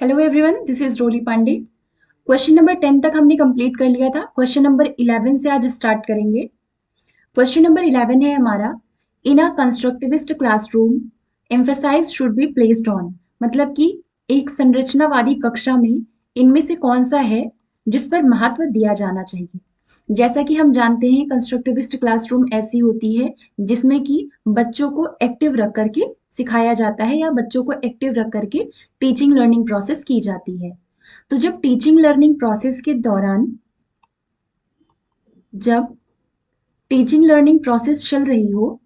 Hello everyone, this is Roli Pandey. Question number 10 तक हमने complete कर लिया था। क्वेश्चन नंबर 11 से आज स्टार्ट करेंगे। क्वेश्चन नंबर 11 है हमारा, in a constructivist classroom emphasise should be placed on. मतलब कि एक संरचनावादी कक्षा में इनमें से कौन सा है जिस पर महत्व दिया जाना चाहिए। जैसा कि हम जानते हैं, कंस्ट्रक्टिविस्ट क्लासरूम ऐसी होती है जिसमें कि बच्चों को एक्टिव रख करके सिखाया जाता है या बच्चों को एक्टिव रख करके टीचिंग लर्निंग प्रोसेस की जाती है। तो जब टीचिंग लर्निंग प्रोसेस के दौरान जब टीचिंग लर्निंग प्रोसेस चल रही हो,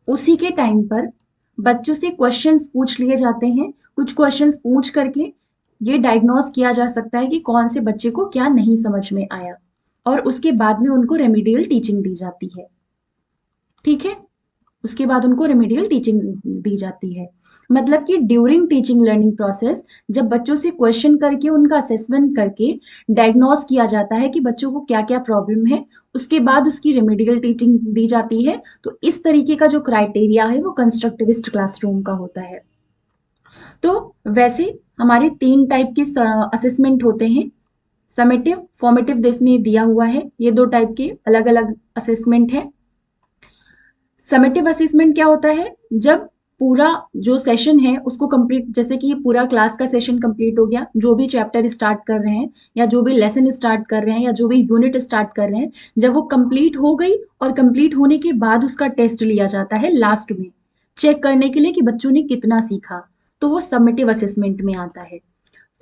उसी के टाइम पर बच्चों से क्वेश्चंस पूछ लिए जाते हैं। कुछ क्वेश्चंस पूछ करके ये डायग्नोस किया जा सकता है कि कौन से बच्चे को क्या नहीं समझ में आया, और उसके बाद में उनको रेमेडियल टीचिंग दी जाती है। ठीक है, उसके बाद उनको रेमेडियल टीचिंग दी जाती है। मतलब कि ड्यूरिंग टीचिंग लर्निंग प्रोसेस जब बच्चों से क्वेश्चन करके उनका असेसमेंट करके डायग्नोस किया जाता है कि बच्चों को क्या क्या प्रॉब्लम है, उसके बाद उसकी रेमेडियल टीचिंग दी जाती है। तो इस तरीके का जो क्राइटेरिया है वो कंस्ट्रक्टिविस्ट क्लासरूम का होता है। तो वैसे हमारे 3 टाइप के असेसमेंट होते हैं। समेटिव, फॉर्मेटिव देश में दिया हुआ है। ये 2 टाइप के अलग अलग असेसमेंट है। समेटिव असेसमेंट क्या होता है, जब पूरा जो सेशन है उसको कंप्लीट, जैसे कि ये पूरा क्लास का सेशन कंप्लीट हो गया, जो भी चैप्टर स्टार्ट कर रहे हैं या जो भी लेसन स्टार्ट कर रहे हैं या जो भी यूनिट स्टार्ट कर रहे हैं, जब वो कंप्लीट हो गई और कंप्लीट होने के बाद उसका टेस्ट लिया जाता है लास्ट में, चेक करने के लिए कि बच्चों ने कितना सीखा, तो वो समेटिव असेसमेंट में आता है।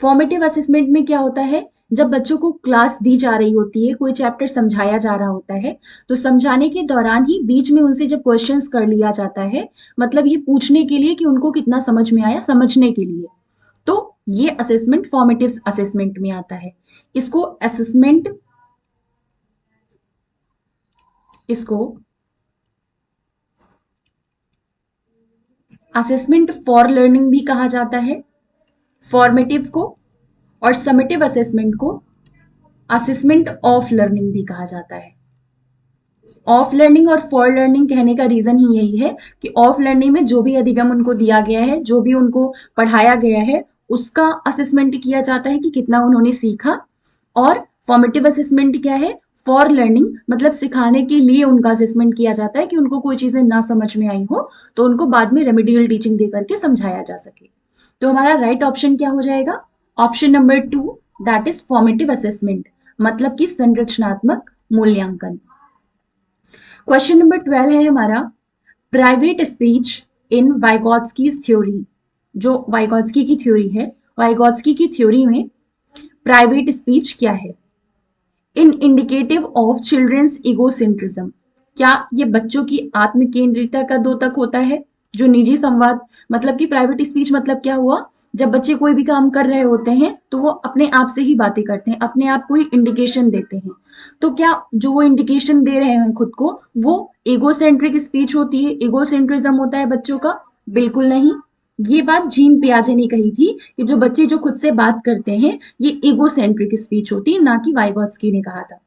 फॉर्मेटिव असेसमेंट में क्या होता है, जब बच्चों को क्लास दी जा रही होती है, कोई चैप्टर समझाया जा रहा होता है, तो समझाने के दौरान ही बीच में उनसे जब क्वेश्चंस कर लिया जाता है, मतलब ये पूछने के लिए कि उनको कितना समझ में आया, समझने के लिए, तो ये असेसमेंट फॉर्मेटिव असेसमेंट में आता है। इसको इसको असेसमेंट फॉर लर्निंग भी कहा जाता है, फॉर्मेटिव को, और समेटिव असेसमेंट को असेसमेंट ऑफ लर्निंग भी कहा जाता है। ऑफ लर्निंग और फॉर लर्निंग कहने का रीजन ही यही है कि ऑफ लर्निंग में जो भी अधिगम उनको दिया गया है, जो भी उनको पढ़ाया गया है, उसका असेसमेंट किया जाता है कि कितना उन्होंने सीखा। और फॉर्मेटिव असेसमेंट क्या है, फॉर लर्निंग, मतलब सिखाने के लिए उनका असेसमेंट किया जाता है कि उनको कोई चीजें ना समझ में आई हो तो उनको बाद में रेमेडियल टीचिंग दे करके समझाया जा सके। तो हमारा राइट ऑप्शन क्या हो जाएगा, option number 2, that is formative assessment, मतलब कि संरचनात्मक मूल्यांकन। क्वेश्चन नंबर 12 है हमारा, प्राइवेट स्पीच इन वाइगॉत्स्कीज थ्योरी। जो वाइगॉत्स्की की थ्योरी है, वाइगॉत्स्की की थ्योरी में प्राइवेट स्पीच क्या है। इन इंडिकेटिव ऑफ चिल्ड्रंस इगोसेंट्रिज्म, क्या ये बच्चों की आत्म केंद्रिता का द्योतक होता है, जो निजी संवाद, मतलब कि प्राइवेट स्पीच मतलब क्या हुआ, जब बच्चे कोई भी काम कर रहे होते हैं तो वो अपने आप से ही बातें करते हैं, अपने आप को ही इंडिकेशन देते हैं। तो क्या जो वो इंडिकेशन दे रहे हैं खुद को, वो इगोसेंट्रिक स्पीच होती है, इगोसेंट्रिज्म होता है बच्चों का? बिल्कुल नहीं। ये बात जीन पियाजे ने कही थी कि जो बच्चे जो खुद से बात करते हैं ये इगोसेंट्रिक स्पीच होती है, ना कि वाइगॉत्स्की ने कहा था।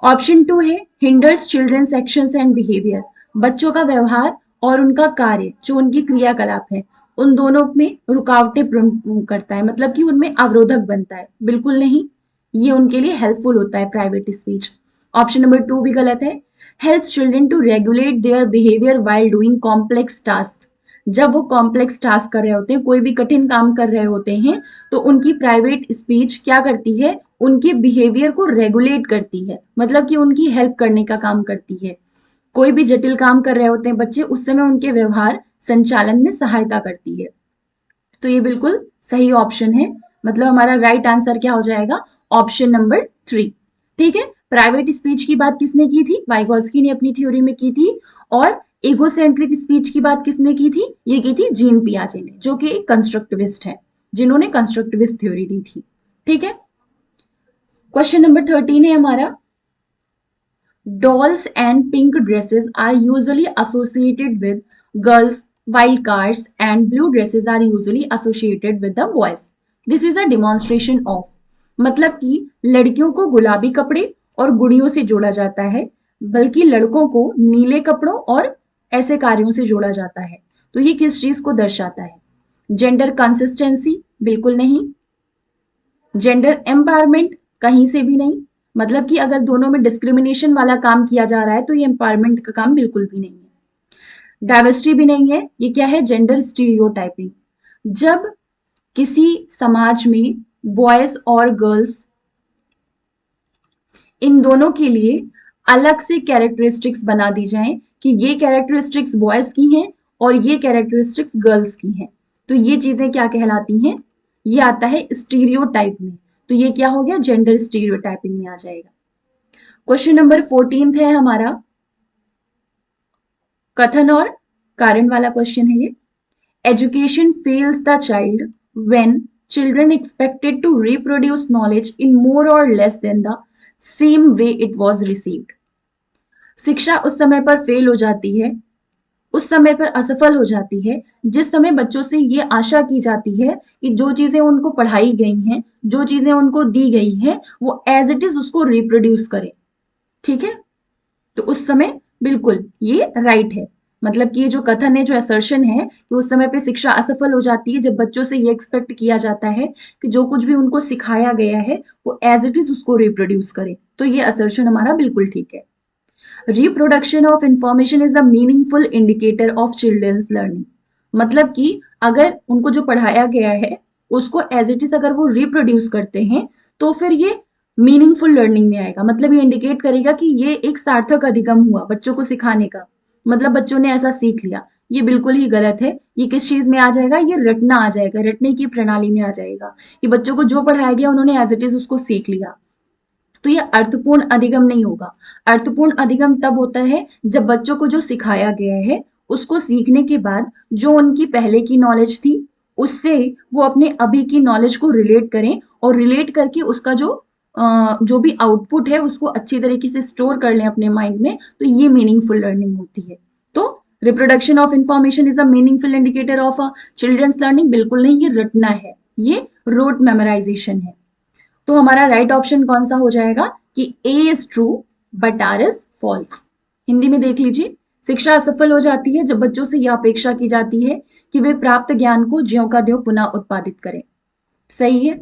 ऑप्शन 2 है, hinders children's actions and behaviour, बच्चों का व्यवहार और उनका कार्य, जो उनकी क्रियाकलाप है, उन दोनों में रुकावटें करता है, मतलब कि उनमें अवरोधक बनता है। बिल्कुल नहीं, ये उनके लिए हेल्पफुल होता है प्राइवेट स्पीच। ऑप्शन नंबर 2 भी गलत है। Helps children to regulate their behaviour while doing complex task, जब वो कॉम्प्लेक्स टास्क कर रहे होते हैं, कोई भी कठिन काम कर रहे होते हैं, तो उनकी प्राइवेट स्पीच क्या करती है, उनके बिहेवियर को रेगुलेट करती है, मतलब कि उनकी हेल्प करने का काम करती है। कोई भी जटिल काम कर रहे होते हैं बच्चे, उस समय उनके व्यवहार संचालन में सहायता करती है। तो ये बिल्कुल सही ऑप्शन है, मतलब हमारा राइट आंसर क्या हो जाएगा, ऑप्शन नंबर 3। ठीक है, प्राइवेट स्पीच की बात किसने की थी, वाइगॉत्स्की ने अपनी थ्योरी में की थी। और इगोसेंट्रिक स्पीच की बात किसने की थी, ये की थी जीन पियाजे ने, जो कि एक कंस्ट्रक्टिविस्ट है, जिन्होंने कंस्ट्रक्टिविस्ट थ्योरी दी थी। ठीक है, क्वेश्चन नंबर 13 है हमारा, dolls and pink dresses are usually associated with girls while cars and blue dresses are usually associated with the boys. This is a demonstration of, मतलब कि लड़कियों को गुलाबी कपड़े और गुड़ियों से जोड़ा जाता है, बल्कि लड़कों को नीले कपड़ों और ऐसे कार्यों से जोड़ा जाता है। तो ये किस चीज को दर्शाता है, जेंडर कंसिस्टेंसी बिल्कुल नहीं, जेंडर एम्पावरमेंट कहीं से भी नहीं, मतलब कि अगर दोनों में डिस्क्रिमिनेशन वाला काम किया जा रहा है तो ये एम्पावरमेंट का काम बिल्कुल भी नहीं है। डाइवर्सिटी भी नहीं है, ये क्या है, जेंडर स्टीरियोटाइपिंग। जब किसी समाज में बॉयज और गर्ल्स इन दोनों के लिए अलग से कैरेक्टरिस्टिक्स बना दी जाएं कि ये कैरेक्टरिस्टिक्स बॉयज की हैं और ये कैरेक्टरिस्टिक्स गर्ल्स की हैं, तो ये चीजें क्या कहलाती हैं, ये आता है स्टीरियोटाइप में। तो ये क्या हो गया, जेंडर स्टीरियोटाइपिंग में आ जाएगा। क्वेश्चन नंबर 14 है हमारा, कथन और कारण वाला क्वेश्चन है ये। Education fails the child when children expected to reproduce knowledge in more or less than the same way it was received। शिक्षा उस समय पर फेल हो जाती है, उस समय पर असफल हो जाती है जिस समय बच्चों से ये आशा की जाती है कि जो चीजें उनको पढ़ाई गई हैं, जो चीजें उनको दी गई हैं, वो एज इट इज उसको रिप्रोड्यूस करें। ठीक है, तो उस समय बिल्कुल ये राइट है। मतलब कि ये जो कथन है, जो असर्शन है कि उस समय पे शिक्षा असफल हो जाती है जब बच्चों से ये एक्सपेक्ट किया जाता है कि जो कुछ भी उनको सिखाया गया है वो एज इट इज उसको रिप्रोड्यूस करें, तो ये असर्शन हमारा बिल्कुल ठीक है। Reproduction of information is a meaningful indicator of children's learning. मतलब कि अगर उनको जो पढ़ाया गया है उसको एज इट इज अगर वो रिप्रोड्यूस करते हैं तो फिर ये मीनिंगफुल लर्निंग में आएगा। मतलब ये इंडिकेट करेगा कि ये एक सार्थक अधिगम हुआ बच्चों को सिखाने का, मतलब बच्चों ने ऐसा सीख लिया। ये बिल्कुल ही गलत है। ये किस चीज में आ जाएगा, ये रटना आ जाएगा, रटने की प्रणाली में आ जाएगा कि बच्चों को जो पढ़ाया गया उन्होंने एज इट इज उसको सीख लिया। तो ये अर्थपूर्ण अधिगम नहीं होगा। अर्थपूर्ण अधिगम तब होता है जब बच्चों को जो सिखाया गया है उसको सीखने के बाद जो उनकी पहले की नॉलेज थी उससे वो अपने अभी की नॉलेज को रिलेट करें और रिलेट करके उसका जो भी आउटपुट है उसको अच्छी तरीके से स्टोर कर लें अपने माइंड में, तो ये मीनिंगफुल लर्निंग होती है। तो reproduction of information is a meaningful indicator of children's learning बिल्कुल नहीं, ये रटना है, ये रोट मेमोराइजेशन है। तो हमारा राइट ऑप्शन कौन सा हो जाएगा कि A is true but R is false. Hindi में देख लीजिए, शिक्षा असफल हो जाती है जब बच्चों से यह अपेक्षा की जाती है कि वे प्राप्त ज्ञान को ज्यों का त्यों पुनः उत्पादित करें। सही है।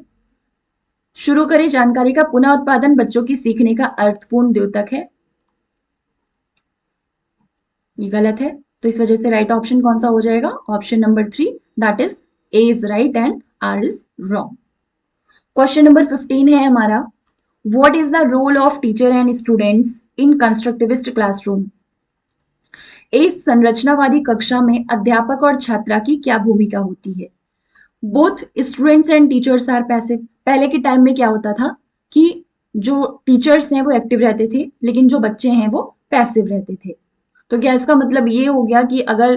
शुरू करें जानकारी का पुनः उत्पादन बच्चों की सीखने का अर्थपूर्ण द्योतक है। ये गलत है, तो इस वजह से राइट ऑप्शन कौन सा हो जाएगा, option number 3, that is A is right and R is wrong. Question number 15 है हमारा, what is the role of teacher and students in constructivist classroom. इस संरचनावादी कक्षा में अध्यापक और छात्रा की क्या भूमिका होती है। Both students and teachers are passive. पहले के टाइम में क्या होता था कि जो टीचर्स हैं वो एक्टिव रहते थे लेकिन जो बच्चे हैं वो पैसिव रहते थे। तो क्या इसका मतलब ये हो गया कि अगर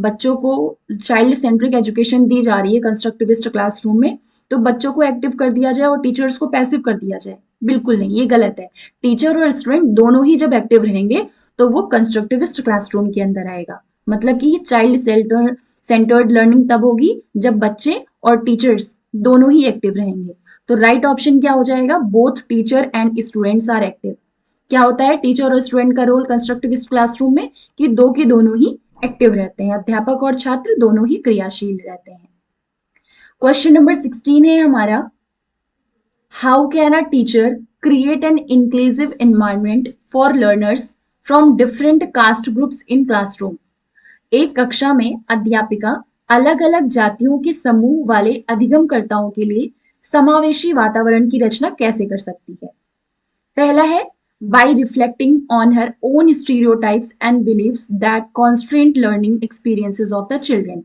बच्चों को चाइल्ड सेंट्रिक एजुकेशन दी जा रही है कंस्ट्रक्टिविस्ट क्लासरूम में तो बच्चों को एक्टिव कर दिया जाए और टीचर्स को पैसिव कर दिया जाए। बिल्कुल नहीं, ये गलत है। टीचर और स्टूडेंट दोनों ही जब एक्टिव रहेंगे तो वो कंस्ट्रक्टिविस्ट क्लासरूम के अंदर आएगा। मतलब कि ये चाइल्ड सेंटर्ड लर्निंग तब होगी जब बच्चे और टीचर्स दोनों ही एक्टिव रहेंगे। तो राइट ऑप्शन क्या हो जाएगा, both teacher and students are active. क्या होता है टीचर और स्टूडेंट का रोल कंस्ट्रक्टिविस्ट क्लासरूम में कि दो के दोनों ही एक्टिव रहते हैं, अध्यापक और छात्र दोनों ही क्रियाशील रहते हैं। क्वेश्चन नंबर 16 है हमारा, how can a teacher create an inclusive environment for learners from different caste groups in classroom. एक कक्षा में अध्यापिका अलग अलग जातियों के समूह वाले अधिगमकर्ताओं के लिए समावेशी वातावरण की रचना कैसे कर सकती है। पहला है by reflecting on her own stereotypes and beliefs that constrain learning experiences of the children।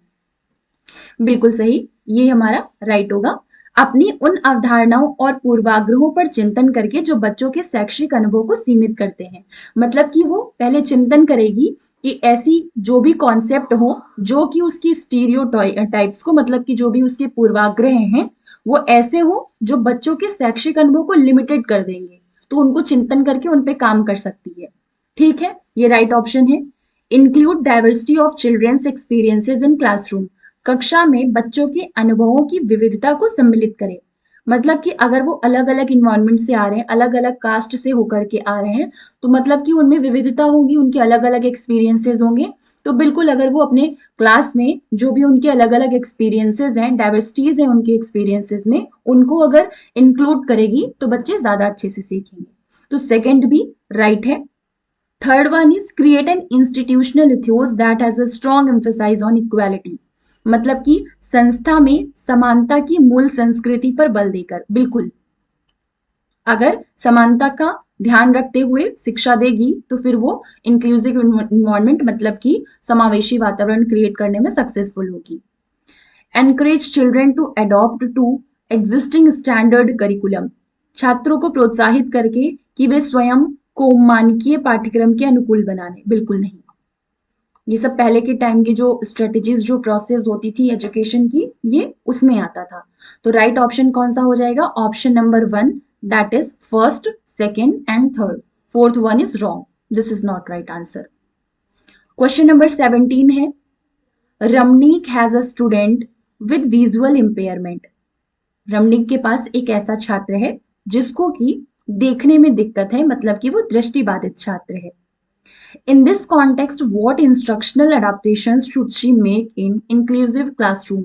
बिल्कुल सही, ये हमारा राइट होगा। अपनी उन अवधारणाओं और पूर्वाग्रहों पर चिंतन करके जो बच्चों के शैक्षिक अनुभव को सीमित करते हैं। मतलब कि वो पहले चिंतन करेगी कि ऐसी जो भी कॉन्सेप्ट हो जो कि उसकी स्टीरियोटाइप्स को, मतलब कि जो भी उसके पूर्वाग्रह हैं वो ऐसे हो जो बच्चों के शैक्षिक अनुभव को लिमिटेड कर देंगे, तो उनको चिंतन करके उन पे काम कर सकती है। ठीक है, ये राइट ऑप्शन है। Include diversity of children's experiences in classroom. कक्षा में बच्चों के अनुभवों की विविधता को सम्मिलित करें। मतलब कि अगर वो अलग अलग इन्वायरमेंट से आ रहे हैं, अलग अलग कास्ट से होकर के आ रहे हैं, तो मतलब कि उनमें विविधता होगी, उनके अलग अलग एक्सपीरियंसेस होंगे। तो बिल्कुल अगर वो अपने क्लास में जो भी उनके अलग अलग एक्सपीरियंसेस हैं, डाइवर्सिटीज हैं उनके एक्सपीरियंसेस में, उनको अगर इंक्लूड करेगी तो बच्चे ज्यादा अच्छे से सीखेंगे। तो सेकेंड भी राइट है। Third one is create an institutional ethos that has a strong emphasise on equality. मतलब कि संस्था में समानता की मूल संस्कृति पर बल देकर, बिल्कुल अगर समानता का ध्यान रखते हुए शिक्षा देगी तो फिर वो इंक्लूसिव इन्वायरमेंट मतलब कि समावेशी वातावरण क्रिएट करने में सक्सेसफुल होगी। Encourage children to adopt to existing standard curriculum. छात्रों को प्रोत्साहित करके कि वे स्वयं को मानकीय पाठ्यक्रम के अनुकूल बनाने, बिल्कुल नहीं। ये सब पहले के टाइम की जो स्ट्रेटेजीज, जो प्रोसेस होती थी एजुकेशन की, ये उसमें आता था। तो राइट ऑप्शन कौन सा हो जाएगा? Option number 1, that is first, second and third. Fourth one is wrong, this is not right answer. Question number 17 है, Ramnik has a student with visual impairment. Ramnik के पास एक ऐसा छात्र है जिसको कि देखने में दिक्कत है, मतलब कि वो दृष्टिबाधित छात्र है। In this context, what instructional adaptations should she make in inclusive classroom?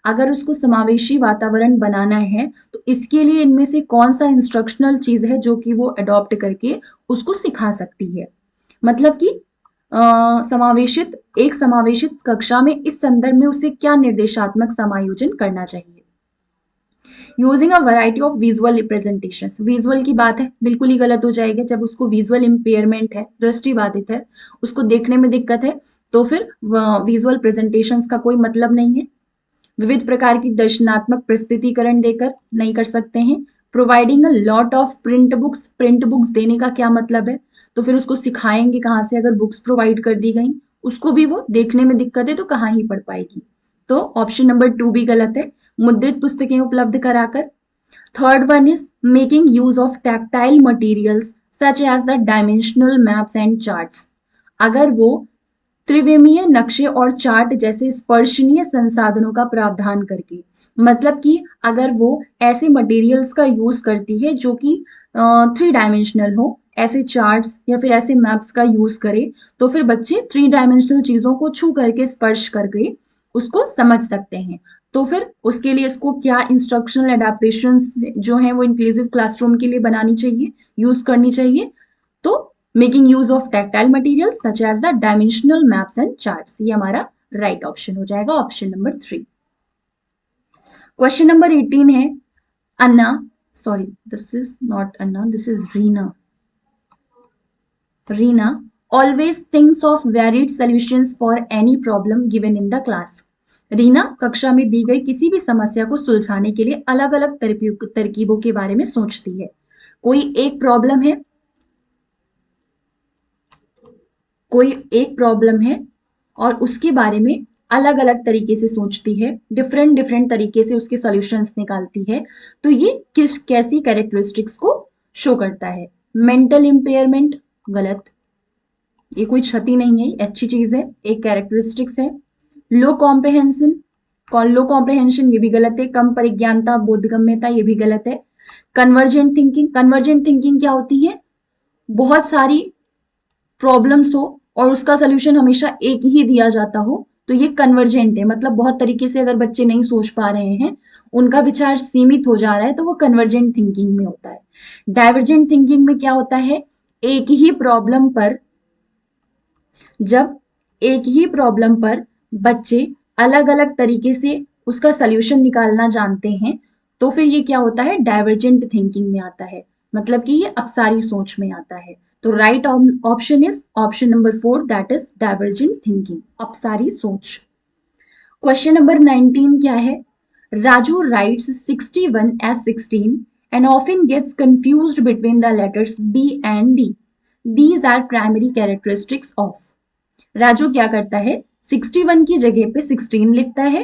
अगर उसको समावेशी वातावरण बनाना है तो इसके लिए इनमें से कौन सा इंस्ट्रक्शनल चीज है जो कि वो अडॉप्ट करके उसको सिखा सकती है। मतलब कि एक समावेशित कक्षा में इस संदर्भ में उसे क्या निर्देशात्मक समायोजन करना चाहिए। Using a variety of visual representation. Visual की बात है, बिल्कुल ही गलत हो जाएगा। जब उसको विजुअल इम्पेयरमेंट है, दृष्टि बाधित है, उसको देखने में दिक्कत है, तो फिर विजुअल प्रेजेंटेशंस का कोई मतलब नहीं है। विविध प्रकार की दर्शनात्मक प्रस्तुतिकरण देकर नहीं कर सकते हैं। Providing a lot of print books. Print books देने का क्या मतलब है? तो फिर उसको सिखाएंगे कहाँ से अगर बुक्स प्रोवाइड कर दी गई? उसको भी वो देखने में दिक्कत है तो कहाँ ही पढ़ पाएगी। तो ऑप्शन नंबर 2 भी गलत है, मुद्रित पुस्तकें उपलब्ध कराकर। Third one is making use of tactile materials such as the dimensional maps and charts. अगर वो त्रिविमीय नक्शे और चार्ट जैसे स्पर्शनीय संसाधनों का प्रावधान करके, मतलब कि अगर वो ऐसे मटेरियल्स का यूज करती है जो कि 3 डायमेंशनल हो, ऐसे चार्ट्स या फिर ऐसे मैप्स का यूज करे, तो फिर बच्चे 3 डायमेंशनल चीजों को छू करके, स्पर्श करके उसको समझ सकते हैं। तो फिर उसके लिए इसको क्या इंस्ट्रक्शनल एडेप्टेशंस जो हैं वो इंक्लूसिव क्लासरूम के लिए बनानी चाहिए, यूज करनी चाहिए। तो making use of tactile material such as the dimensional maps and charts, ये हमारा राइट ऑप्शन हो जाएगा, ऑप्शन नंबर 3। क्वेश्चन नंबर 18 है, Anna, sorry this is not Anna, this is Reena. Reena always thinks of varied solutions for any problem given in the class. Reena कक्षा में दी गई किसी भी समस्या को सुलझाने के लिए अलग अलग तरकीबों के बारे में सोचती है। कोई एक प्रॉब्लम है, कोई एक प्रॉब्लम है और उसके बारे में अलग अलग तरीके से सोचती है, डिफरेंट डिफरेंट तरीके से उसके सॉल्यूशंस निकालती है। तो ये किस कैसी कैरेक्टरिस्टिक्स को शो करता है? मेंटल इम्पेयरमेंट, गलत, ये कोई क्षति नहीं है, अच्छी चीज है, एक कैरेक्टरिस्टिक्स है। लो कॉम्प्रहेंशन, लो कॉम्प्रहेंशन, ये भी गलत है। कम परिज्ञानता, बोधगम्यता, ये भी गलत है। कन्वर्जेंट थिंकिंग, कन्वर्जेंट थिंकिंग क्या होती है? बहुत सारी प्रॉब्लम्स हो और उसका सोल्यूशन हमेशा एक ही दिया जाता हो, तो ये कन्वर्जेंट है। मतलब बहुत तरीके से अगर बच्चे नहीं सोच पा रहे हैं, उनका विचार सीमित हो जा रहा है, तो वो कन्वर्जेंट थिंकिंग में होता है। डाइवर्जेंट थिंकिंग में क्या होता है? एक ही प्रॉब्लम पर, जब एक ही प्रॉब्लम पर बच्चे अलग अलग तरीके से उसका सल्यूशन निकालना जानते हैं, तो फिर ये क्या होता है? डाइवर्जेंट थिंकिंग में आता है, मतलब कि ये अपसारी सोच में आता है। तो right option is option number 4, that is divergent thinking, अपसारी सोच। क्वेश्चन नंबर 19 क्या है? Raju writes 61 as 16 and often gets confused between the letters B and D. These are primary characteristics of। Raju क्या करता है? 61 की जगह पे 16 लिखता है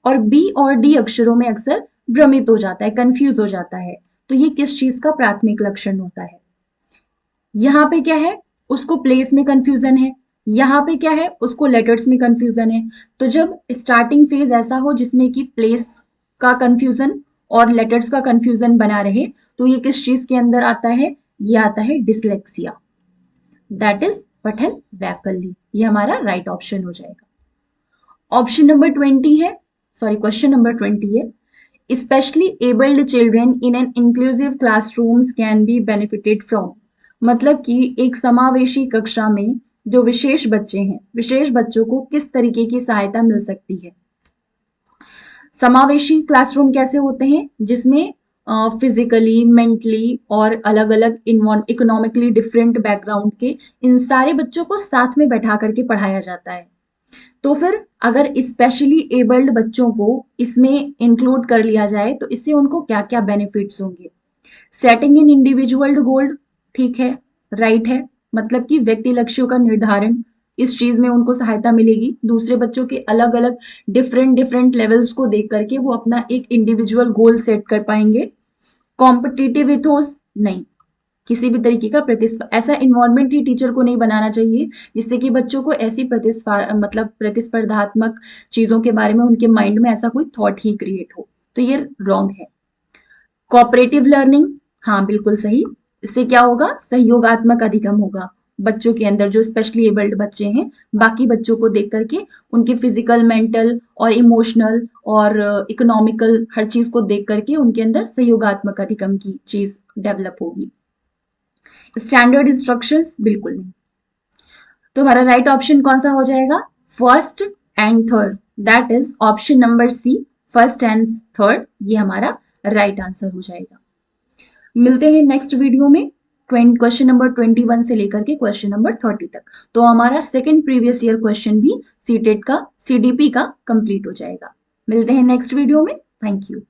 और बी और डी अक्षरों में अक्सर भ्रमित हो जाता है, कंफ्यूज हो जाता है। तो ये किस चीज का प्राथमिक लक्षण होता है? यहाँ पे क्या है? उसको प्लेस में कंफ्यूजन है। यहाँ पे क्या है? उसको लेटर्स में कंफ्यूजन है। तो जब स्टार्टिंग फेज ऐसा हो जिसमें कि प्लेस का कंफ्यूजन और लेटर्स का कंफ्यूजन बना रहे तो ये किस चीज के अंदर आता है? ये आता है डिसलेक्सिया, दैट इज पठन वैकल्य। ये हमारा राइट ऑप्शन हो जाएगा। ऑप्शन नंबर 20 है, सॉरी क्वेश्चन नंबर 20 है, especially abled children in an inclusive classrooms can be benefited from। मतलब कि एक समावेशी कक्षा में जो विशेष बच्चे हैं, विशेष बच्चों को किस तरीके की सहायता मिल सकती है। समावेशी क्लासरूम कैसे होते हैं? जिसमें फिजिकली, मेंटली और अलग अलग इकोनॉमिकली डिफरेंट बैकग्राउंड के इन सारे बच्चों को साथ में बैठा करके पढ़ाया जाता है। तो फिर अगर स्पेशली एबल्ड बच्चों को इसमें इंक्लूड कर लिया जाए तो इससे उनको क्या क्या बेनिफिट्स होंगे? सेटिंग इन इंडिविजुअल गोल, ठीक है, राइट है, मतलब कि व्यक्ति लक्ष्यों का निर्धारण, इस चीज में उनको सहायता मिलेगी। दूसरे बच्चों के अलग अलग डिफरेंट डिफरेंट लेवल्स को देख करके वो अपना एक इंडिविजुअल गोल सेट कर पाएंगे। कॉम्पिटिटिव इथोस नहीं, किसी भी तरीके का ऐसा इन्वायरमेंट ही टीचर को नहीं बनाना चाहिए जिससे कि बच्चों को ऐसी प्रतिस्पर्धात्मक चीजों के बारे में उनके माइंड में ऐसा कोई थॉट ही क्रिएट हो, तो ये रॉन्ग है। कोऑपरेटिव लर्निंग, हाँ बिल्कुल सही, इससे क्या होगा? सहयोगात्मक अधिगम होगा। बच्चों के अंदर जो स्पेशली एबल्ड बच्चे हैं बाकी बच्चों को देख करके उनके फिजिकल, मेंटल और इमोशनल और इकोनॉमिकल हर चीज को देख करके उनके अंदर सहयोगात्मक अधिगम की चीज डेवलप होगी। स्टैंडर्ड इंस्ट्रक्शंस बिल्कुल नहीं। तो हमारा राइट ऑप्शन कौन सा हो जाएगा? First and third, that is option number C, first and third, ये हमारा राइट आंसर हो जाएगा। मिलते हैं नेक्स्ट वीडियो में क्वेश्चन नंबर 21 से लेकर के क्वेश्चन नंबर 30 तक। तो हमारा सेकंड प्रीवियस ईयर क्वेश्चन भी सीटेट का, सीडीपी का कंप्लीट हो जाएगा। मिलते हैं नेक्स्ट वीडियो में। Thank you.